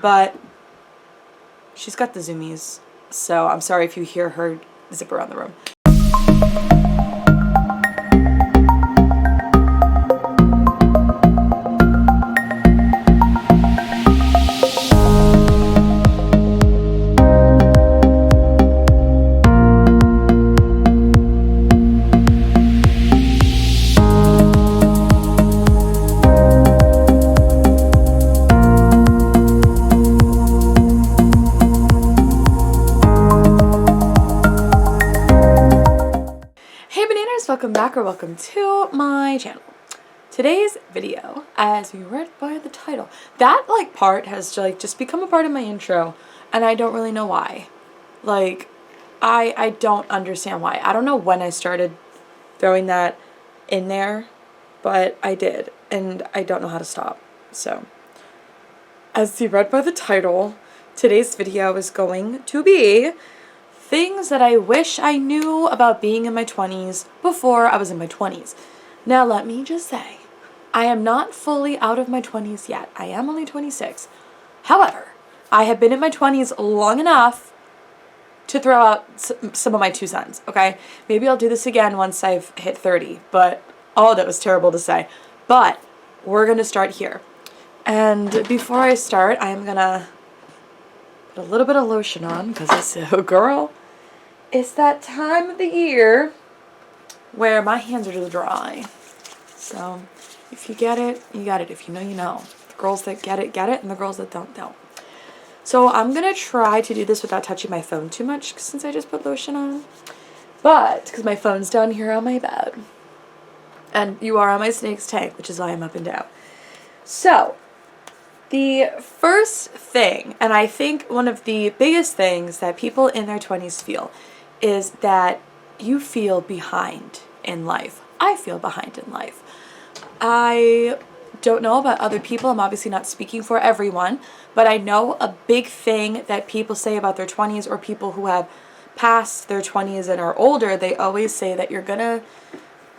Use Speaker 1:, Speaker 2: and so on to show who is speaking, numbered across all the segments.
Speaker 1: but she's got the zoomies, so I'm sorry if you hear her zip around the room. Welcome back or welcome to my channel. Today's video, as you read by the title, that part has just become a part of my intro, and I don't really know why. I don't understand why. I don't know when I started throwing that in there, but I did, and I don't know how to stop. So, as you read by the title, today's video is going to be things that I wish I knew about being in my 20s before I was in my 20s. Now, let me just say, I am not fully out of my 20s yet. I am only 26. However, I have been in my 20s long enough to throw out some of my 2 cents, okay? Maybe I'll do this again once I've hit 30, but, oh, that was terrible to say. But we're going to start here. And before I start, I am going to a little bit of lotion on because girl, it's that time of the year where my hands are just dry. So if you get it, you got it. If you know, you know. The girls that get it, and the girls that don't. So I'm gonna try to do this without touching my phone too much since I just put lotion on. But because my phone's down here on my bed, and you are on my snake's tank, which is why I'm up and down. So the first thing, and I think one of the biggest things that people in their 20s feel, is that you feel behind in life. I feel behind in life. I don't know about other people. I'm obviously not speaking for everyone, but I know a big thing that people say about their 20s, or people who have passed their 20s and are older, they always say that you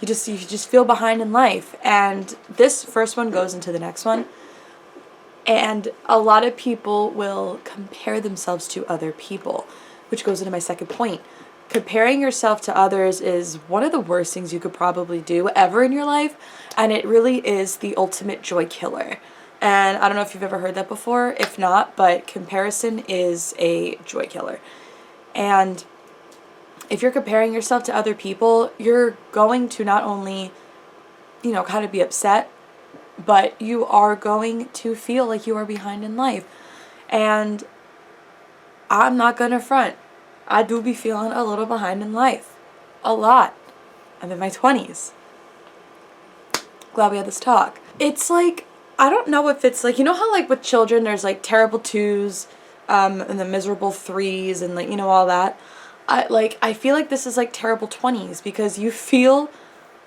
Speaker 1: just feel behind in life. And this first one goes into the next one. And a lot of people will compare themselves to other people, which goes into my second point. Comparing yourself to others is one of the worst things you could probably do ever in your life, and it really is the ultimate joy killer. And I don't know if you've ever heard that before. If not, but comparison is a joy killer. And if you're comparing yourself to other people, you're going to not only, kind of be upset, but you are going to feel like you are behind in life. And I'm not going to front. I do be feeling a little behind in life. A lot. I'm in my 20s. Glad we had this talk. It's I don't know if it's how with children there's terrible 2s and the miserable 3s and all that. I feel like this is terrible 20s, because you feel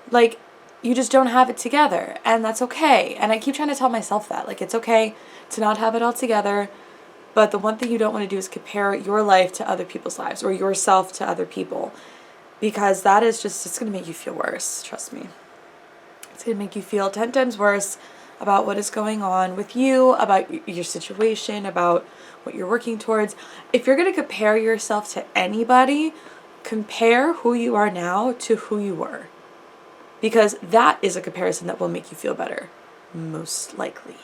Speaker 1: like you just don't have it together, and that's okay. And I keep trying to tell myself that, it's okay to not have it all together, but the one thing you don't want to do is compare your life to other people's lives, or yourself to other people, because that is it's going to make you feel worse, trust me. It's going to make you feel 10 times worse about what is going on with you, about your situation, about what you're working towards. If you're going to compare yourself to anybody, compare who you are now to who you were. Because that is a comparison that will make you feel better, most likely.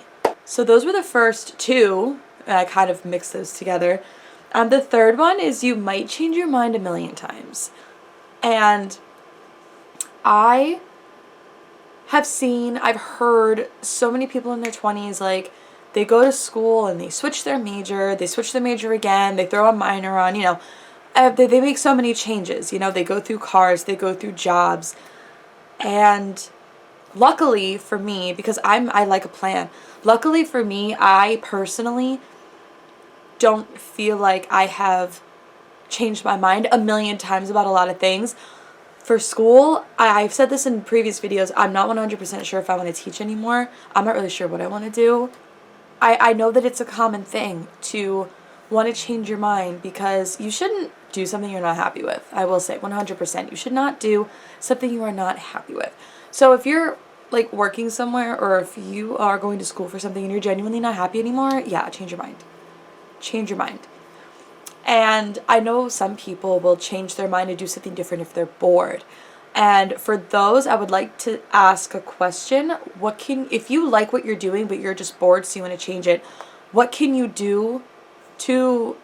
Speaker 1: So those were the first 2, and I kind of mixed those together. The third one is you might change your mind a million times. And I've heard so many people in their 20s, they go to school and they switch their major again, they throw a minor on, they make so many changes, they go through cars, they go through jobs. And luckily for me, because I like a plan, luckily for me, I personally don't feel like I have changed my mind a million times about a lot of things. For school, I've said this in previous videos, I'm not 100% sure if I want to teach anymore. I'm not really sure what I want to do. I know that it's a common thing to want to change your mind, because you shouldn't do something you're not happy with. I will say 100%. You should not do something you are not happy with. So if you're working somewhere, or if you are going to school for something and you're genuinely not happy anymore, yeah, change your mind. change your mind. And I know some people will change their mind and do something different if they're bored. And for those, I would like to ask a question. If you like what you're doing, but you're just bored, so you want to change it, what can you do to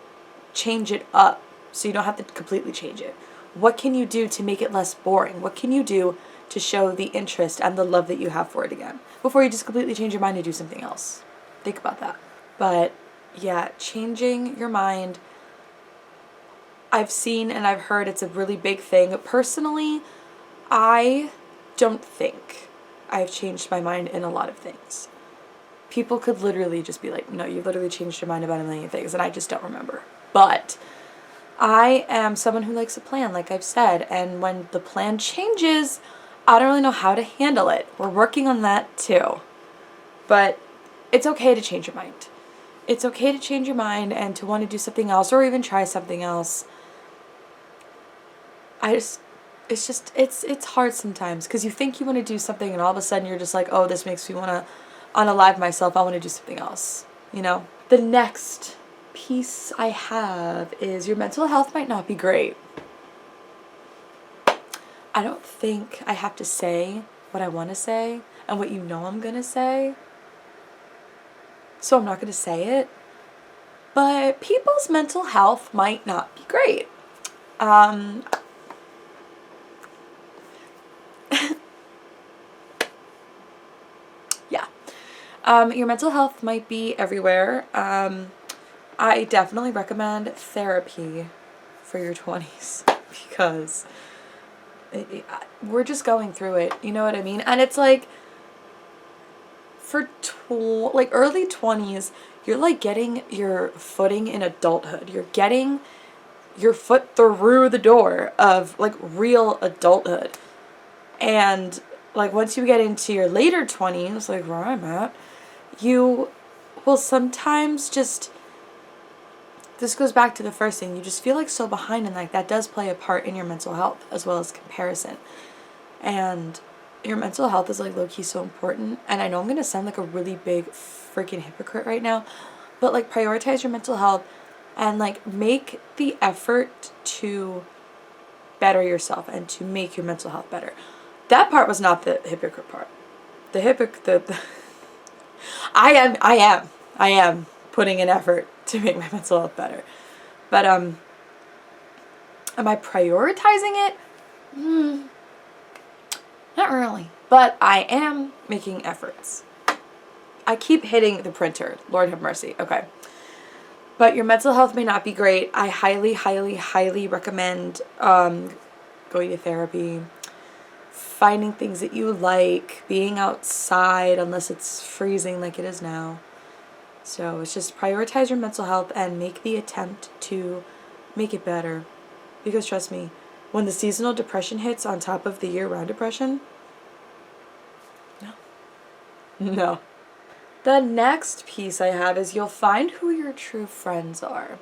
Speaker 1: change it up so you don't have to completely change it? What can you do to make it less boring? What can you do to show the interest and the love that you have for it again before you just completely change your mind and do something else? Think about that. But yeah, changing your mind, I've seen and I've heard it's a really big thing. Personally, I don't think I've changed my mind in a lot of things. People could literally just be like, no, you've literally changed your mind about a million things, and I just don't remember. But I am someone who likes a plan, like I've said, and when the plan changes, I don't really know how to handle it. We're working on that too. But it's okay to change your mind. It's okay to change your mind and to want to do something else or even try something else. It's hard sometimes because you think you want to do something and all of a sudden you're just like, oh, this makes me want to unalive myself. I want to do something else, you know? The next piece I have is your mental health might not be great. I don't think I have to say what I want to say and what you know I'm going to say. So I'm not going to say it. But people's mental health might not be great. Yeah. Your mental health might be everywhere. I definitely recommend therapy for your 20s because we're just going through it. You know what I mean? And it's like for early 20s, you're like getting your footing in adulthood. You're getting your foot through the door of like real adulthood. And like once you get into your later 20s, like where I'm at, you will sometimes just, this goes back to the first thing, you just feel like so behind, and like that does play a part in your mental health as well as comparison. And your mental health is like low-key so important. And I know I'm gonna sound like a really big freaking hypocrite right now, but like prioritize your mental health and like make the effort to better yourself and to make your mental health better. That part was not the hypocrite part. I am putting an effort to make my mental health better. But am I prioritizing it? Not really. But I am making efforts. I keep hitting the printer. Lord have mercy. Okay. But your mental health may not be great. I highly, highly, highly recommend going to therapy, finding things that you like, being outside unless it's freezing like it is now. So it's just prioritize your mental health and make the attempt to make it better. Because trust me, when the seasonal depression hits on top of the year-round depression, no. The next piece I have is you'll find who your true friends are.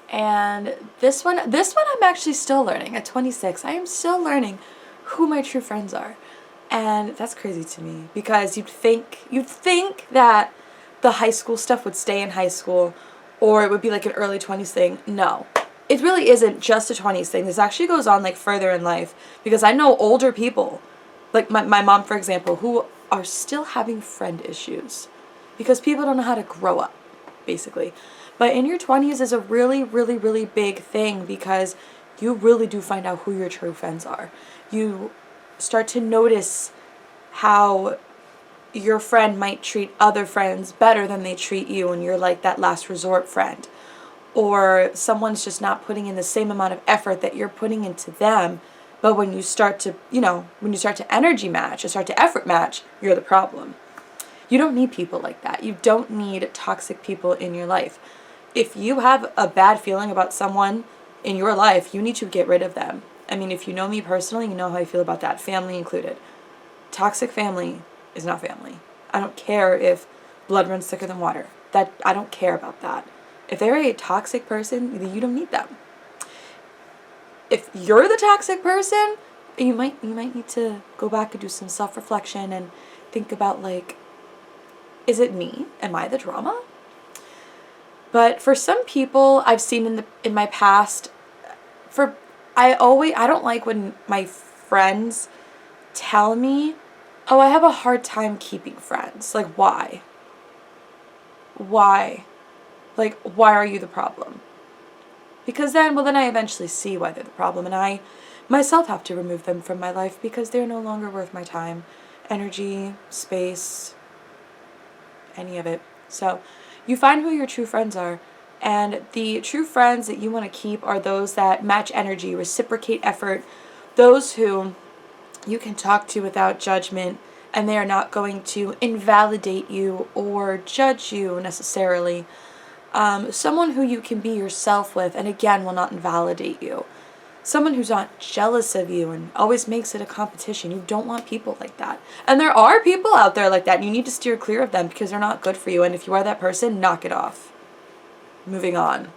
Speaker 1: And this one I'm actually still learning. At 26, I am still learning who my true friends are. And that's crazy to me because you'd think that the high school stuff would stay in high school or it would be like an early 20s thing. No. It really isn't just a 20s thing. This actually goes on like further in life because I know older people, like my mom, for example, who are still having friend issues because people don't know how to grow up, basically. But in your 20s is a really, really, really big thing because you really do find out who your true friends are. You start to notice how your friend might treat other friends better than they treat you and you're like that last resort friend. Or someone's just not putting in the same amount of effort that you're putting into them. But when you start to, energy match or start to effort match, you're the problem. You don't need people like that. You don't need toxic people in your life. If you have a bad feeling about someone in your life, you need to get rid of them. I mean, if you know me personally, you know how I feel about that, family included. Toxic family is not family. I don't care if blood runs thicker than water. I don't care about that. If they're a toxic person, you don't need them. If you're the toxic person, you might need to go back and do some self-reflection and think about like, is it me? Am I the drama? But for some people I've seen in my past, I don't like when my friends tell me, "Oh, I have a hard time keeping friends." Like, why? Why? Like, why are you the problem? Because then I eventually see why they're the problem, and I myself have to remove them from my life because they're no longer worth my time, energy, space, any of it. So you find who your true friends are, and the true friends that you want to keep are those that match energy, reciprocate effort, those who you can talk to without judgment, and they are not going to invalidate you or judge you necessarily. Someone who you can be yourself with, and again will not invalidate you. Someone who's not jealous of you and always makes it a competition. You don't want people like that. And there are people out there like that, and you need to steer clear of them because they're not good for you. And if you are that person, knock it off. Moving on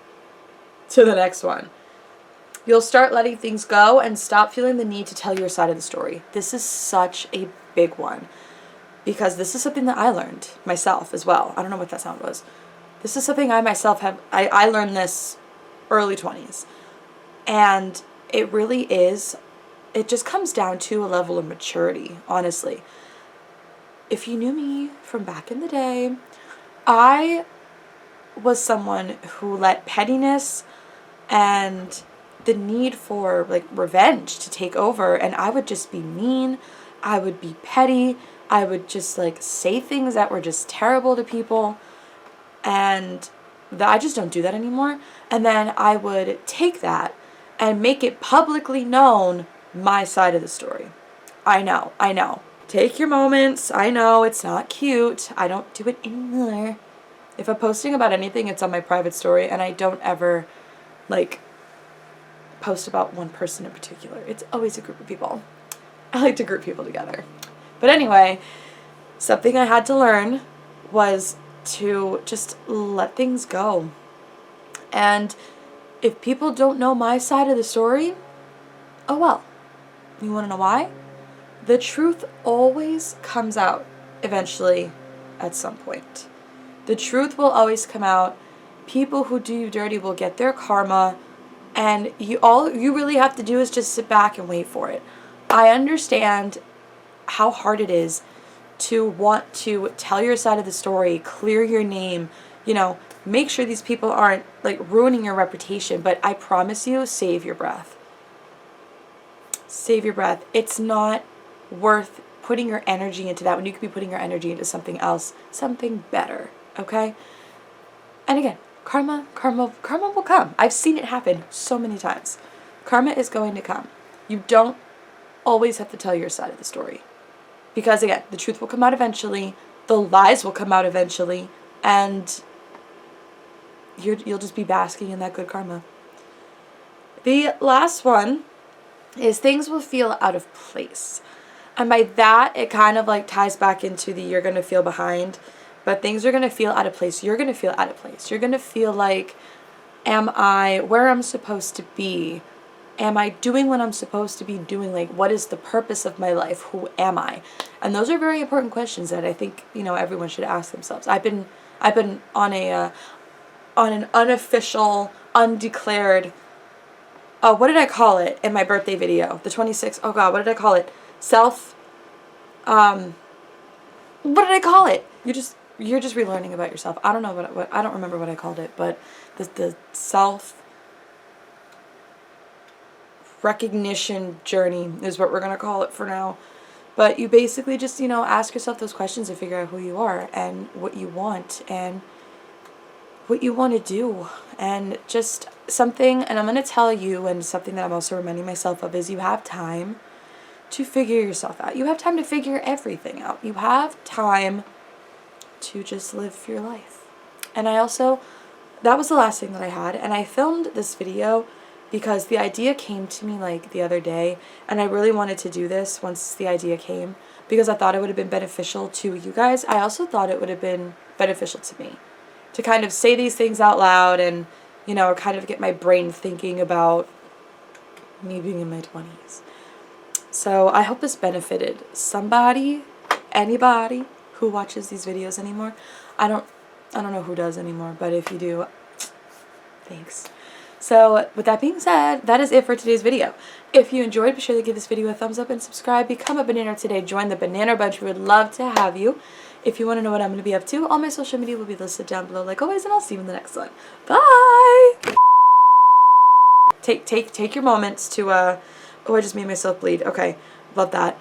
Speaker 1: to the next one. You'll start letting things go and stop feeling the need to tell your side of the story. This is such a big one because this is something that I learned myself as well. I don't know what that sound was. This is something I myself I learned this early 20s. And it really is, it just comes down to a level of maturity, honestly. If you knew me from back in the day, I was someone who let pettiness and the need for like revenge to take over, and I would just be mean, I would be petty, I would just like say things that were just terrible to people, and I just don't do that anymore. And then I would take that and make it publicly known my side of the story. I know. Take your moments. I know it's not cute. I don't do it anymore. If I'm posting about anything, it's on my private story, and I don't ever like post about one person in particular. It's always a group of people. I like to group people together. But anyway, something I had to learn was to just let things go. And if people don't know my side of the story, oh well. You want to know why? The truth always comes out eventually at some point. The truth will always come out. People who do you dirty will get their karma, and all you really have to do is just sit back and wait for it. I understand how hard it is to want to tell your side of the story, clear your name, make sure these people aren't like ruining your reputation, but I promise you, save your breath. Save your breath. It's not worth putting your energy into that when you could be putting your energy into something else, something better, okay? And again, karma will come. I've seen it happen so many times. Karma is going to come. You don't always have to tell your side of the story. Because again, the truth will come out eventually, the lies will come out eventually, and you'll just be basking in that good karma. The last one is things will feel out of place. And by that, it kind of like ties back into the you're going to feel behind, but things are going to feel out of place. You're going to feel out of place. You're going to feel like, am I where I'm supposed to be? Am I doing what I'm supposed to be doing? Like, what is the purpose of my life? Who am I? And those are very important questions that I think, everyone should ask themselves. I've been on an unofficial, undeclared, what did I call it in my birthday video? The 26th, oh God, what did I call it? What did I call it? You're just relearning about yourself. I don't know what I don't remember what I called it, but the self recognition journey is what we're going to call it for now. But you basically just, ask yourself those questions and figure out who you are and what you want and what you want to do. And just something, and I'm going to tell you, and something that I'm also reminding myself of, is you have time to figure yourself out. You have time to figure everything out. You have time to just live your life. And that was the last thing that I had. And I filmed this video because the idea came to me like the other day, and I really wanted to do this once the idea came because I thought it would have been beneficial to you guys. I also thought it would have been beneficial to me to kind of say these things out loud and, kind of get my brain thinking about me being in my 20s. So I hope this benefited somebody, anybody who watches these videos anymore. I don't know who does anymore, but if you do, Thanks. So with that being said, that is it for today's video. If you enjoyed, be sure to give this video a thumbs up and subscribe. Become a bananner today. Join the bananner bunch. We would love to have you. If you want to know what I'm going to be up to, all my social media will be listed down below like always, and I'll see you in the next one. Bye! Take your moments to, oh, I just made myself bleed. Okay, love that.